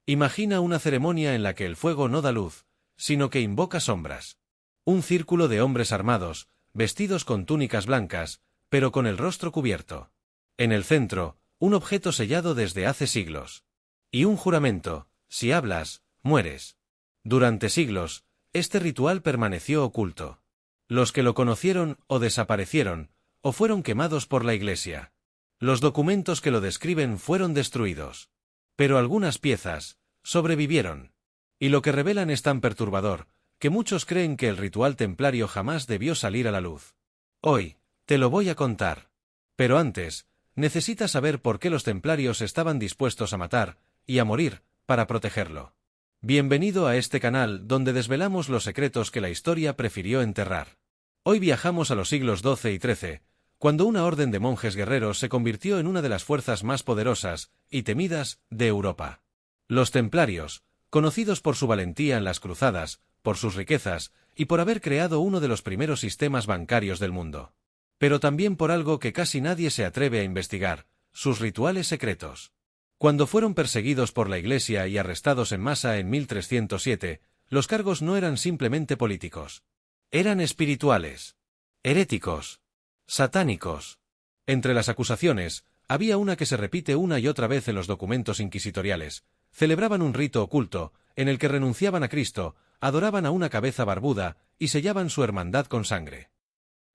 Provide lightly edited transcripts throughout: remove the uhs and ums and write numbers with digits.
Imagina una ceremonia en la que el fuego no da luz, sino que invoca sombras. Un círculo de hombres armados, vestidos con túnicas blancas, pero con el rostro cubierto. En el centro, un objeto sellado desde hace siglos. Y un juramento: si hablas, mueres. Durante siglos, este ritual permaneció oculto. Los que lo conocieron o desaparecieron, o fueron quemados por la Iglesia. Los documentos que lo describen fueron destruidos. Pero algunas piezas sobrevivieron. Y lo que revelan es tan perturbador, que muchos creen que el ritual templario jamás debió salir a la luz. Hoy, te lo voy a contar. Pero antes, necesitas saber por qué los templarios estaban dispuestos a matar y a morir para protegerlo. Bienvenido a este canal donde desvelamos los secretos que la historia prefirió enterrar. Hoy viajamos a los siglos XII y XIII, cuando una orden de monjes guerreros se convirtió en una de las fuerzas más poderosas y temidas de Europa. Los templarios, conocidos por su valentía en las cruzadas, por sus riquezas y por haber creado uno de los primeros sistemas bancarios del mundo. Pero también por algo que casi nadie se atreve a investigar: sus rituales secretos. Cuando fueron perseguidos por la Iglesia y arrestados en masa en 1307, los cargos no eran simplemente políticos. Eran espirituales, heréticos, satánicos. Entre las acusaciones, había una que se repite una y otra vez en los documentos inquisitoriales. Celebraban un rito oculto, en el que renunciaban a Cristo, adoraban a una cabeza barbuda, y sellaban su hermandad con sangre.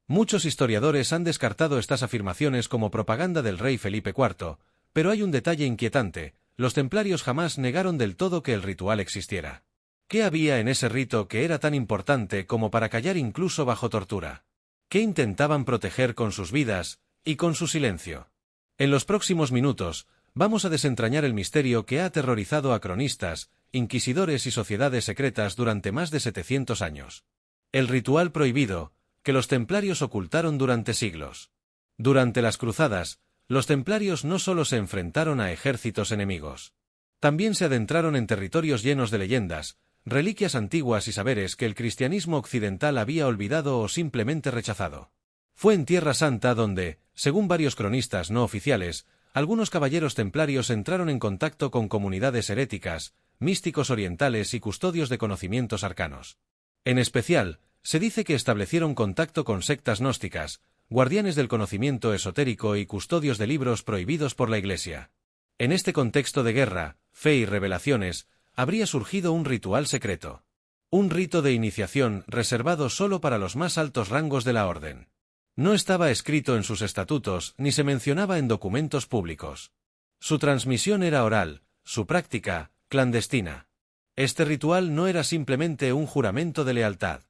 Muchos historiadores han descartado estas afirmaciones como propaganda del rey Felipe IV, pero hay un detalle inquietante: los templarios jamás negaron del todo que el ritual existiera. ¿Qué había en ese rito que era tan importante como para callar incluso bajo tortura? ¿Qué intentaban proteger con sus vidas y con su silencio? En los próximos minutos, vamos a desentrañar el misterio que ha aterrorizado a cronistas, inquisidores y sociedades secretas durante más de 700 años. El ritual prohibido, que los templarios ocultaron durante siglos. Durante las cruzadas, los templarios no solo se enfrentaron a ejércitos enemigos. También se adentraron en territorios llenos de leyendas, reliquias antiguas y saberes que el cristianismo occidental había olvidado o simplemente rechazado. Fue en Tierra Santa donde, según varios cronistas no oficiales, algunos caballeros templarios entraron en contacto con comunidades heréticas, místicos orientales y custodios de conocimientos arcanos. En especial, se dice que establecieron contacto con sectas gnósticas, guardianes del conocimiento esotérico y custodios de libros prohibidos por la Iglesia. En este contexto de guerra, fe y revelaciones, habría surgido un ritual secreto. Un rito de iniciación reservado solo para los más altos rangos de la orden. No estaba escrito en sus estatutos ni se mencionaba en documentos públicos. Su transmisión era oral, su práctica, clandestina. Este ritual no era simplemente un juramento de lealtad.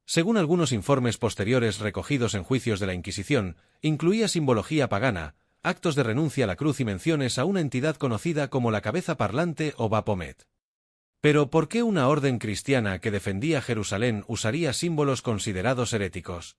Según algunos informes posteriores recogidos en juicios de la Inquisición, incluía simbología pagana, actos de renuncia a la cruz y menciones a una entidad conocida como la cabeza parlante o Baphomet. Pero ¿por qué una orden cristiana que defendía Jerusalén usaría símbolos considerados heréticos?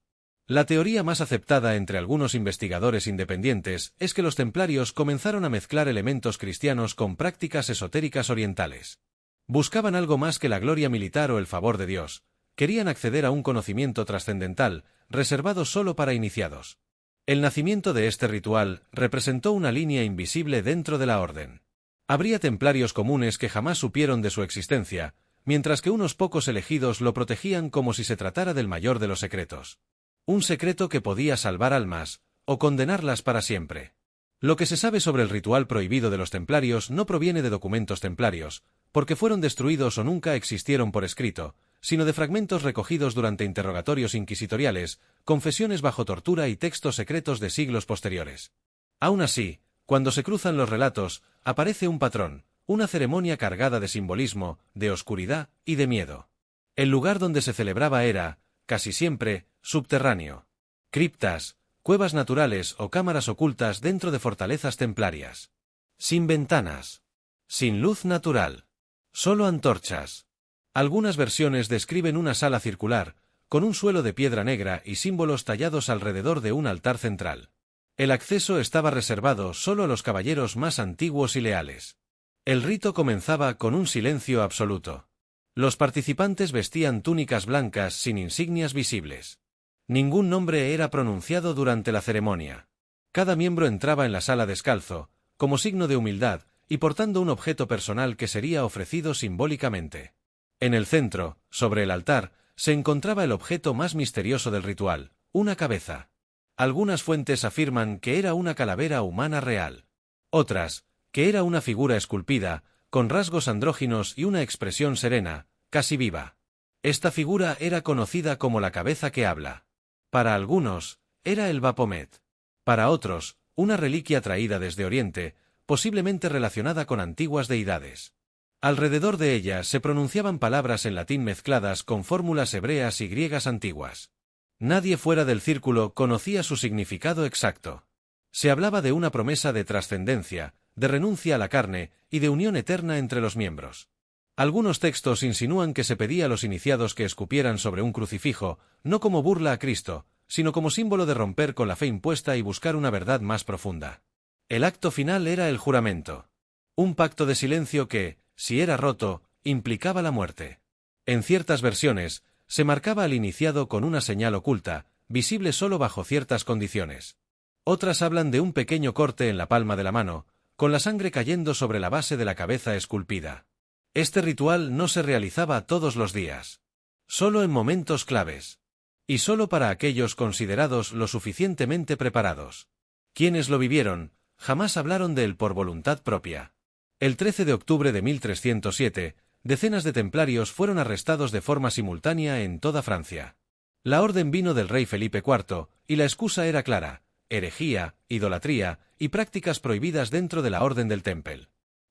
La teoría más aceptada entre algunos investigadores independientes es que los templarios comenzaron a mezclar elementos cristianos con prácticas esotéricas orientales. Buscaban algo más que la gloria militar o el favor de Dios. Querían acceder a un conocimiento trascendental, reservado solo para iniciados. El nacimiento de este ritual representó una línea invisible dentro de la orden. Habría templarios comunes que jamás supieron de su existencia, mientras que unos pocos elegidos lo protegían como si se tratara del mayor de los secretos. Un secreto que podía salvar almas, o condenarlas para siempre. Lo que se sabe sobre el ritual prohibido de los templarios no proviene de documentos templarios, porque fueron destruidos o nunca existieron por escrito, sino de fragmentos recogidos durante interrogatorios inquisitoriales, confesiones bajo tortura y textos secretos de siglos posteriores. Aún así, cuando se cruzan los relatos, aparece un patrón, una ceremonia cargada de simbolismo, de oscuridad y de miedo. El lugar donde se celebraba era, casi siempre, subterráneo. Criptas, cuevas naturales o cámaras ocultas dentro de fortalezas templarias. Sin ventanas. Sin luz natural. Solo antorchas. Algunas versiones describen una sala circular, con un suelo de piedra negra y símbolos tallados alrededor de un altar central. El acceso estaba reservado solo a los caballeros más antiguos y leales. El rito comenzaba con un silencio absoluto. Los participantes vestían túnicas blancas sin insignias visibles. Ningún nombre era pronunciado durante la ceremonia. Cada miembro entraba en la sala descalzo, como signo de humildad, y portando un objeto personal que sería ofrecido simbólicamente. En el centro, sobre el altar, se encontraba el objeto más misterioso del ritual, una cabeza. Algunas fuentes afirman que era una calavera humana real. Otras, que era una figura esculpida, con rasgos andróginos y una expresión serena, casi viva. Esta figura era conocida como la cabeza que habla. Para algunos, era el Baphomet. Para otros, una reliquia traída desde Oriente, posiblemente relacionada con antiguas deidades. Alrededor de ella se pronunciaban palabras en latín mezcladas con fórmulas hebreas y griegas antiguas. Nadie fuera del círculo conocía su significado exacto. Se hablaba de una promesa de trascendencia, de renuncia a la carne y de unión eterna entre los miembros. Algunos textos insinúan que se pedía a los iniciados que escupieran sobre un crucifijo, no como burla a Cristo, sino como símbolo de romper con la fe impuesta y buscar una verdad más profunda. El acto final era el juramento. Un pacto de silencio que, si era roto, implicaba la muerte. En ciertas versiones, se marcaba al iniciado con una señal oculta, visible solo bajo ciertas condiciones. Otras hablan de un pequeño corte en la palma de la mano, con la sangre cayendo sobre la base de la cabeza esculpida. Este ritual no se realizaba todos los días. Solo en momentos claves. Y solo para aquellos considerados lo suficientemente preparados. Quienes lo vivieron, jamás hablaron de él por voluntad propia. El 13 de octubre de 1307, decenas de templarios fueron arrestados de forma simultánea en toda Francia. La orden vino del rey Felipe IV, y la excusa era clara: herejía, idolatría y prácticas prohibidas dentro de la Orden del Temple.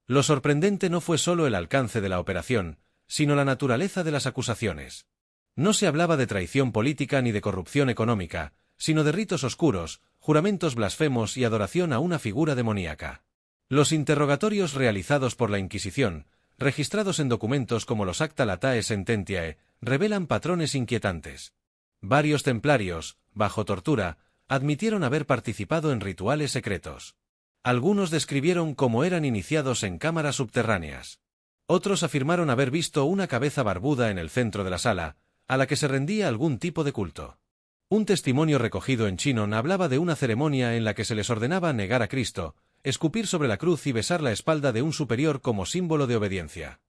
Lo sorprendente no fue solo el alcance de la operación, sino la naturaleza de las acusaciones. No se hablaba de traición política ni de corrupción económica, sino de ritos oscuros, juramentos blasfemos y adoración a una figura demoníaca. Los interrogatorios realizados por la Inquisición, registrados en documentos como los Acta Latae Sententiae, revelan patrones inquietantes. Varios templarios, bajo tortura, admitieron haber participado en rituales secretos. Algunos describieron cómo eran iniciados en cámaras subterráneas. Otros afirmaron haber visto una cabeza barbuda en el centro de la sala, a la que se rendía algún tipo de culto. Un testimonio recogido en Chinon hablaba de una ceremonia en la que se les ordenaba negar a Cristo, escupir sobre la cruz y besar la espalda de un superior como símbolo de obediencia.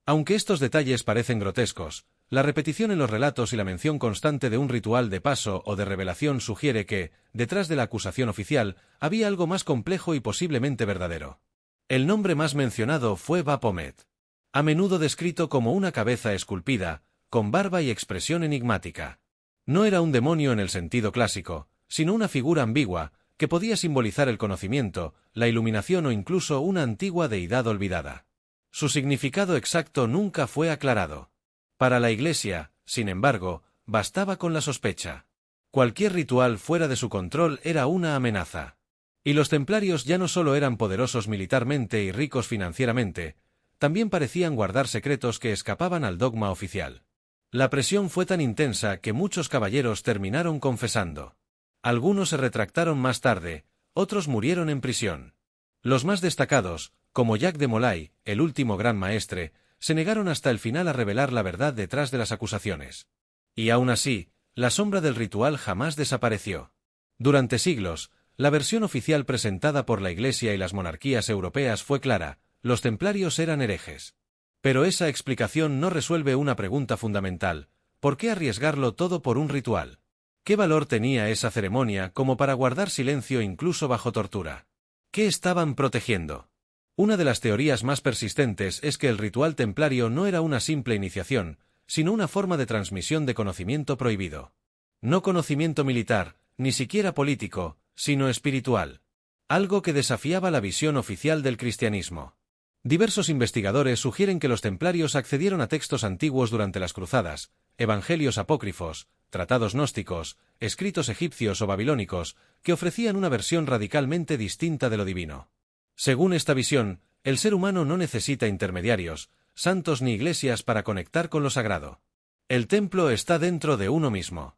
Aunque estos detalles parecen grotescos, la repetición en los relatos y la mención constante de un ritual de paso o de revelación sugiere que, detrás de la acusación oficial, había algo más complejo y posiblemente verdadero. El nombre más mencionado fue Baphomet. A menudo descrito como una cabeza esculpida, con barba y expresión enigmática. No era un demonio en el sentido clásico, sino una figura ambigua, que podía simbolizar el conocimiento, la iluminación o incluso una antigua deidad olvidada. Su significado exacto nunca fue aclarado. Para la Iglesia, sin embargo, bastaba con la sospecha. Cualquier ritual fuera de su control era una amenaza. Y los templarios ya no solo eran poderosos militarmente y ricos financieramente, también parecían guardar secretos que escapaban al dogma oficial. La presión fue tan intensa que muchos caballeros terminaron confesando. Algunos se retractaron más tarde, otros murieron en prisión. Los más destacados, como Jacques de Molay, el último gran maestre, se negaron hasta el final a revelar la verdad detrás de las acusaciones. Y aún así, la sombra del ritual jamás desapareció. Durante siglos, la versión oficial presentada por la Iglesia y las monarquías europeas fue clara: los templarios eran herejes. Pero esa explicación no resuelve una pregunta fundamental: ¿por qué arriesgarlo todo por un ritual? ¿Qué valor tenía esa ceremonia como para guardar silencio incluso bajo tortura? ¿Qué estaban protegiendo? Una de las teorías más persistentes es que el ritual templario no era una simple iniciación, sino una forma de transmisión de conocimiento prohibido. No conocimiento militar, ni siquiera político, sino espiritual. Algo que desafiaba la visión oficial del cristianismo. Diversos investigadores sugieren que los templarios accedieron a textos antiguos durante las cruzadas, evangelios apócrifos, tratados gnósticos, escritos egipcios o babilónicos, que ofrecían una versión radicalmente distinta de lo divino. Según esta visión, el ser humano no necesita intermediarios, santos ni iglesias para conectar con lo sagrado. El templo está dentro de uno mismo.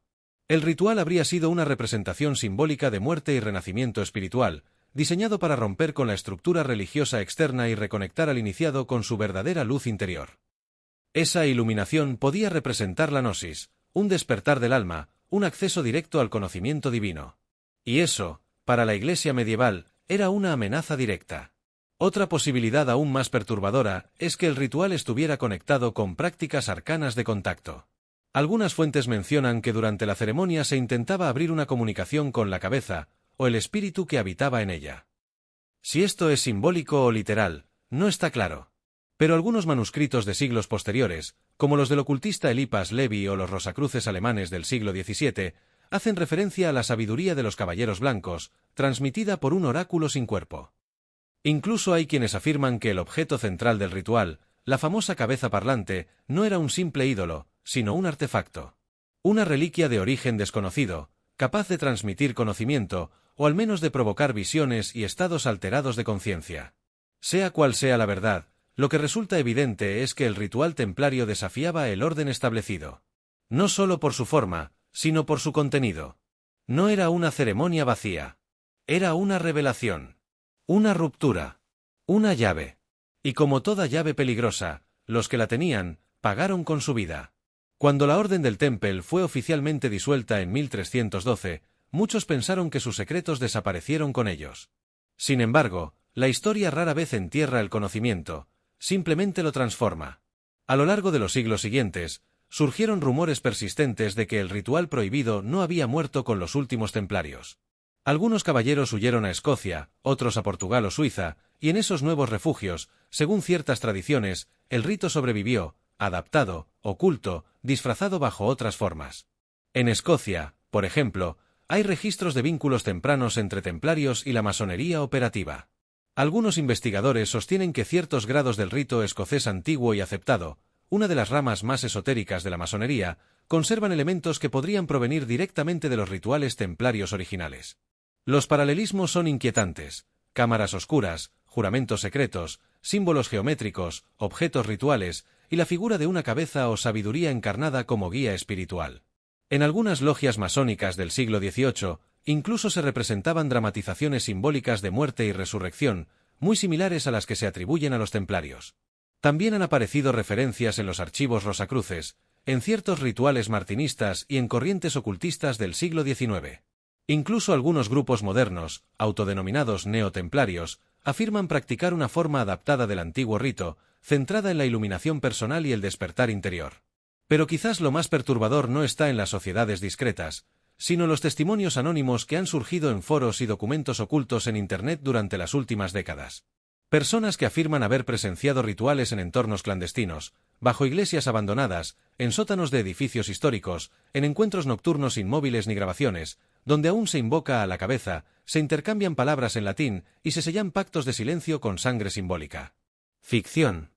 El ritual habría sido una representación simbólica de muerte y renacimiento espiritual, diseñado para romper con la estructura religiosa externa y reconectar al iniciado con su verdadera luz interior. Esa iluminación podía representar la gnosis, un despertar del alma, un acceso directo al conocimiento divino. Y eso, para la Iglesia medieval, era una amenaza directa. Otra posibilidad aún más perturbadora es que el ritual estuviera conectado con prácticas arcanas de contacto. Algunas fuentes mencionan que durante la ceremonia se intentaba abrir una comunicación con la cabeza, o el espíritu que habitaba en ella. Si esto es simbólico o literal, no está claro. Pero algunos manuscritos de siglos posteriores, como los del ocultista Eliphas Levi o los Rosacruces alemanes del siglo XVII, hacen referencia a la sabiduría de los caballeros blancos, transmitida por un oráculo sin cuerpo. Incluso hay quienes afirman que el objeto central del ritual, la famosa cabeza parlante, no era un simple ídolo, sino un artefacto. Una reliquia de origen desconocido, capaz de transmitir conocimiento, o al menos de provocar visiones y estados alterados de conciencia. Sea cual sea la verdad, lo que resulta evidente es que el ritual templario desafiaba el orden establecido. No solo por su forma, sino por su contenido. No era una ceremonia vacía. Era una revelación. Una ruptura. Una llave. Y como toda llave peligrosa, los que la tenían, pagaron con su vida. Cuando la Orden del Temple fue oficialmente disuelta en 1312, muchos pensaron que sus secretos desaparecieron con ellos. Sin embargo, la historia rara vez entierra el conocimiento, simplemente lo transforma. A lo largo de los siglos siguientes, surgieron rumores persistentes de que el ritual prohibido no había muerto con los últimos templarios. Algunos caballeros huyeron a Escocia, otros a Portugal o Suiza, y en esos nuevos refugios, según ciertas tradiciones, el rito sobrevivió, adaptado, oculto, disfrazado bajo otras formas. En Escocia, por ejemplo, hay registros de vínculos tempranos entre templarios y la masonería operativa. Algunos investigadores sostienen que ciertos grados del rito escocés antiguo y aceptado, una de las ramas más esotéricas de la masonería, conservan elementos que podrían provenir directamente de los rituales templarios originales. Los paralelismos son inquietantes: cámaras oscuras, juramentos secretos, símbolos geométricos, objetos rituales, y la figura de una cabeza o sabiduría encarnada como guía espiritual. En algunas logias masónicas del siglo XVIII, incluso se representaban dramatizaciones simbólicas de muerte y resurrección, muy similares a las que se atribuyen a los templarios. También han aparecido referencias en los archivos rosacruces, en ciertos rituales martinistas y en corrientes ocultistas del siglo XIX. Incluso algunos grupos modernos, autodenominados neotemplarios, afirman practicar una forma adaptada del antiguo rito, centrada en la iluminación personal y el despertar interior. Pero quizás lo más perturbador no está en las sociedades discretas, sino en los testimonios anónimos que han surgido en foros y documentos ocultos en Internet durante las últimas décadas. Personas que afirman haber presenciado rituales en entornos clandestinos, bajo iglesias abandonadas, en sótanos de edificios históricos, en encuentros nocturnos sin móviles ni grabaciones, donde aún se invoca a la cabeza, se intercambian palabras en latín y se sellan pactos de silencio con sangre simbólica. ¿Ficción?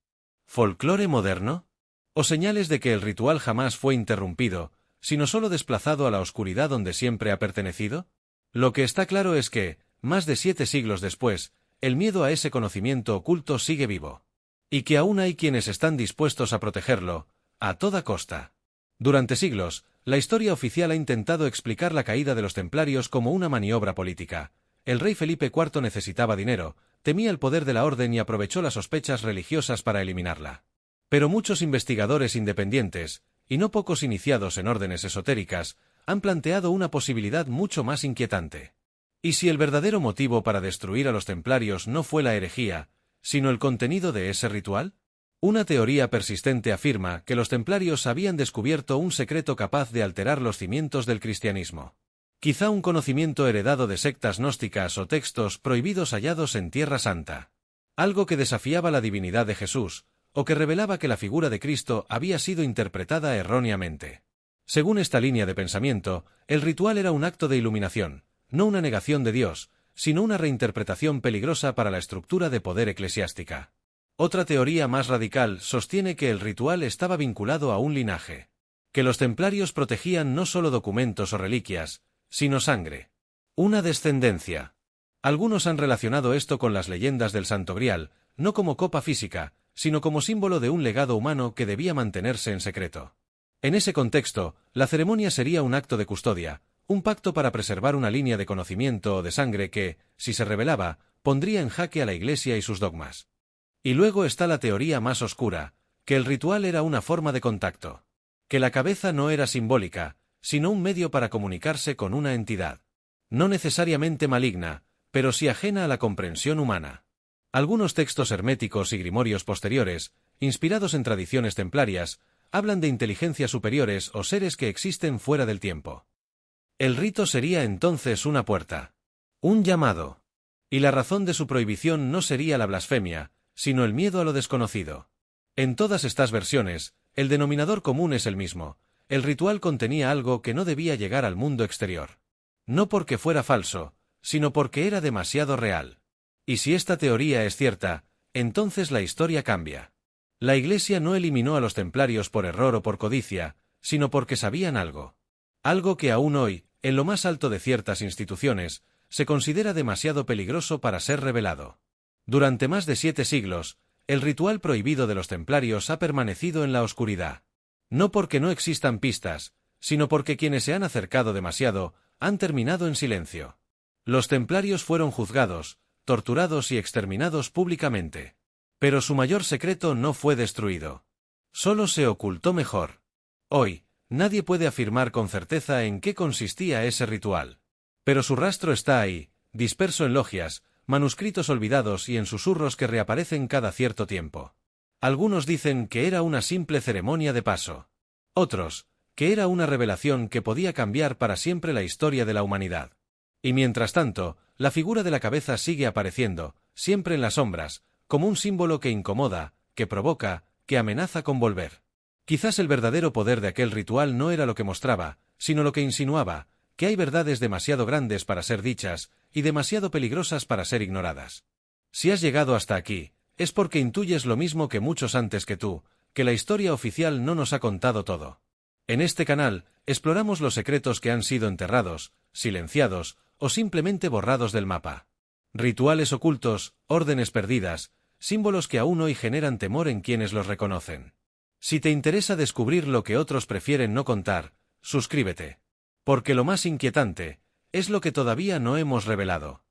¿Folclore moderno? ¿O señales de que el ritual jamás fue interrumpido, sino solo desplazado a la oscuridad donde siempre ha pertenecido? Lo que está claro es que, más de 7 siglos después, el miedo a ese conocimiento oculto sigue vivo. Y que aún hay quienes están dispuestos a protegerlo, a toda costa. Durante siglos, la historia oficial ha intentado explicar la caída de los templarios como una maniobra política. El rey Felipe IV necesitaba dinero, temía el poder de la orden y aprovechó las sospechas religiosas para eliminarla. Pero muchos investigadores independientes, y no pocos iniciados en órdenes esotéricas, han planteado una posibilidad mucho más inquietante. ¿Y si el verdadero motivo para destruir a los templarios no fue la herejía, sino el contenido de ese ritual? Una teoría persistente afirma que los templarios habían descubierto un secreto capaz de alterar los cimientos del cristianismo. Quizá un conocimiento heredado de sectas gnósticas o textos prohibidos hallados en Tierra Santa. Algo que desafiaba la divinidad de Jesús, o que revelaba que la figura de Cristo había sido interpretada erróneamente. Según esta línea de pensamiento, el ritual era un acto de iluminación, no una negación de Dios, sino una reinterpretación peligrosa para la estructura de poder eclesiástica. Otra teoría más radical sostiene que el ritual estaba vinculado a un linaje, que los templarios protegían no solo documentos o reliquias, sino sangre. Una descendencia. Algunos han relacionado esto con las leyendas del Santo Grial, no como copa física, sino como símbolo de un legado humano que debía mantenerse en secreto. En ese contexto, la ceremonia sería un acto de custodia, un pacto para preservar una línea de conocimiento o de sangre que, si se revelaba, pondría en jaque a la Iglesia y sus dogmas. Y luego está la teoría más oscura, que el ritual era una forma de contacto, que la cabeza no era simbólica, sino un medio para comunicarse con una entidad, no necesariamente maligna, pero sí ajena a la comprensión humana. Algunos textos herméticos y grimorios posteriores, inspirados en tradiciones templarias, hablan de inteligencias superiores o seres que existen fuera del tiempo. El rito sería entonces una puerta, un llamado. Y la razón de su prohibición no sería la blasfemia, sino el miedo a lo desconocido. En todas estas versiones, el denominador común es el mismo: el ritual contenía algo que no debía llegar al mundo exterior. No porque fuera falso, sino porque era demasiado real. Y si esta teoría es cierta, entonces la historia cambia. La Iglesia no eliminó a los templarios por error o por codicia, sino porque sabían algo. Algo que aún hoy, en lo más alto de ciertas instituciones, se considera demasiado peligroso para ser revelado. Durante más de 7 siglos, el ritual prohibido de los templarios ha permanecido en la oscuridad. No porque no existan pistas, sino porque quienes se han acercado demasiado han terminado en silencio. Los templarios fueron juzgados, torturados y exterminados públicamente. Pero su mayor secreto no fue destruido. Solo se ocultó mejor. Hoy, nadie puede afirmar con certeza en qué consistía ese ritual. Pero su rastro está ahí, disperso en logias, manuscritos olvidados y en susurros que reaparecen cada cierto tiempo. Algunos dicen que era una simple ceremonia de paso. Otros, que era una revelación que podía cambiar para siempre la historia de la humanidad. Y mientras tanto, la figura de la cabeza sigue apareciendo, siempre en las sombras, como un símbolo que incomoda, que provoca, que amenaza con volver. Quizás el verdadero poder de aquel ritual no era lo que mostraba, sino lo que insinuaba: que hay verdades demasiado grandes para ser dichas, y demasiado peligrosas para ser ignoradas. Si has llegado hasta aquí, es porque intuyes lo mismo que muchos antes que tú, que la historia oficial no nos ha contado todo. En este canal, exploramos los secretos que han sido enterrados, silenciados, o simplemente borrados del mapa. Rituales ocultos, órdenes perdidas, símbolos que aún hoy generan temor en quienes los reconocen. Si te interesa descubrir lo que otros prefieren no contar, suscríbete. Porque lo más inquietante es lo que todavía no hemos revelado.